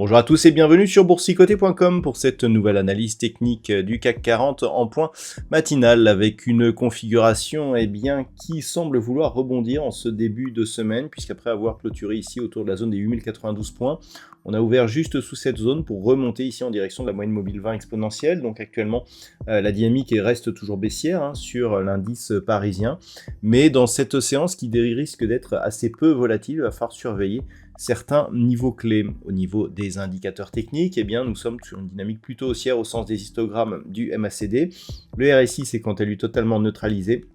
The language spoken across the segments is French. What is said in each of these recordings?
Bonjour à tous et bienvenue sur boursicoté.com pour cette nouvelle analyse technique du CAC 40 en point matinal avec une configuration qui semble vouloir rebondir en ce début de semaine puisqu'après avoir clôturé ici autour de la zone des 8092 points, on a ouvert juste sous cette zone pour remonter ici en direction de la moyenne mobile 20 exponentielle. Donc actuellement, la dynamique reste toujours baissière sur l'indice parisien. Mais dans cette séance qui risque d'être assez peu volatile, il va falloir surveiller certains niveaux clés. Au niveau des indicateurs techniques, nous sommes sur une dynamique plutôt haussière au sens des histogrammes du MACD. Le RSI s'est quant à lui totalement neutralisé.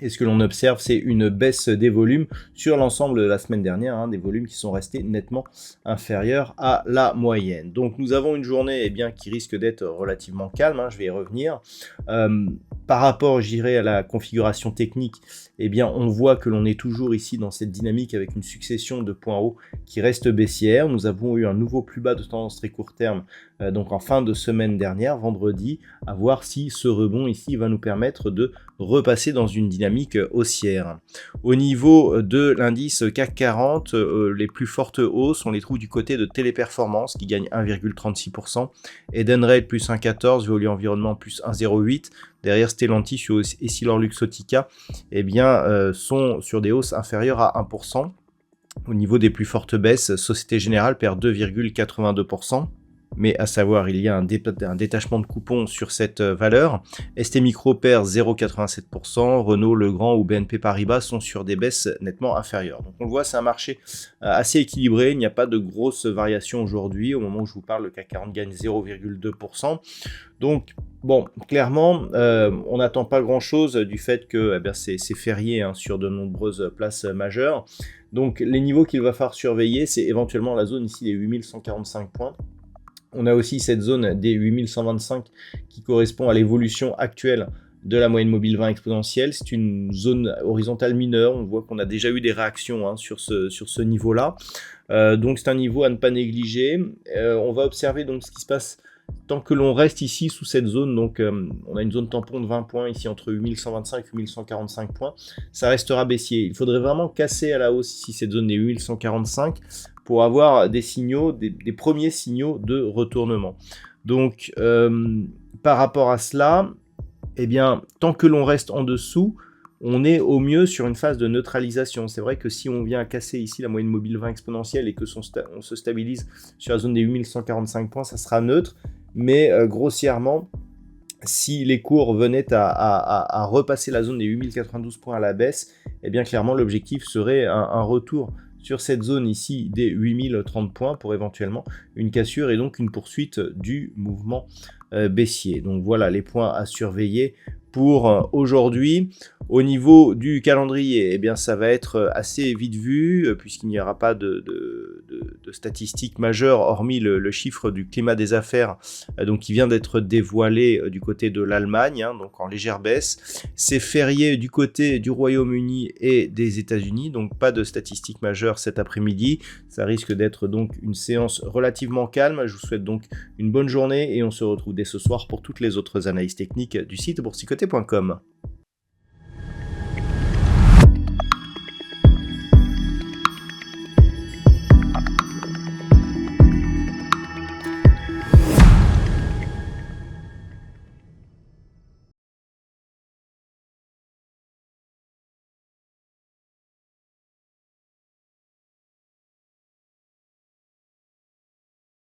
Et ce que l'on observe, c'est une baisse des volumes sur l'ensemble de la semaine dernière, des volumes qui sont restés nettement inférieurs à la moyenne. Donc nous avons une journée qui risque d'être relativement calme, je vais y revenir. Par rapport, je dirais, à la configuration technique, on voit que l'on est toujours ici dans cette dynamique avec une succession de points hauts qui restent baissières. Nous avons eu un nouveau plus bas de tendance très court terme, donc en fin de semaine dernière, vendredi, à voir si ce rebond ici va nous permettre de repasser dans une dynamique haussière. Au niveau de l'indice CAC 40, les plus fortes hausses, on les trouve du côté de Téléperformance qui gagne 1,36%, Edenred plus 1,14%, Veolia Environnement plus 1,08%, derrière Stellantis et EssilorLuxottica sont sur des hausses inférieures à 1%. Au niveau des plus fortes baisses, Société Générale perd 2,82%. Mais à savoir, il y a un détachement de coupons sur cette valeur. ST Micro perd 0,87%, Renault, Legrand ou BNP Paribas sont sur des baisses nettement inférieures. Donc on le voit, c'est un marché assez équilibré, il n'y a pas de grosses variations aujourd'hui. Au moment où je vous parle, le CAC 40 gagne 0,2%. Donc bon, clairement, on n'attend pas grand-chose du fait que c'est férié sur de nombreuses places majeures. Donc les niveaux qu'il va falloir surveiller, c'est éventuellement la zone ici des 8145 points. On a aussi cette zone des 8125 qui correspond à l'évolution actuelle de la moyenne mobile 20 exponentielle. C'est une zone horizontale mineure. On voit qu'on a déjà eu des réactions sur ce niveau-là. Donc c'est un niveau à ne pas négliger. On va observer donc ce qui se passe tant que l'on reste ici sous cette zone. Donc on a une zone tampon de 20 points ici entre 8125 et 8145 points. Ça restera baissier. Il faudrait vraiment casser à la hausse ici cette zone des 8145 pour avoir des signaux, des premiers signaux de retournement. Donc, par rapport à cela, tant que l'on reste en dessous, on est au mieux sur une phase de neutralisation. C'est vrai que si on vient à casser ici la moyenne mobile 20 exponentielle et que on se stabilise sur la zone des 8145 points, ça sera neutre. Mais grossièrement, si les cours venaient à repasser la zone des 8092 points à la baisse, clairement l'objectif serait un retour sur cette zone ici des 8030 points pour éventuellement une cassure et donc une poursuite du mouvement baissier. Donc voilà les points à surveiller pour aujourd'hui. Au niveau du calendrier, ça va être assez vite vu puisqu'il n'y aura pas de statistiques majeures hormis le chiffre du climat des affaires donc qui vient d'être dévoilé du côté de l'Allemagne, donc en légère baisse. C'est férié du côté du Royaume-Uni et des États-Unis, donc pas de statistiques majeures cet après-midi. Ça risque d'être donc une séance relativement calme. Je vous souhaite donc une bonne journée et on se retrouve dès ce soir pour toutes les autres analyses techniques du site boursicoté.com.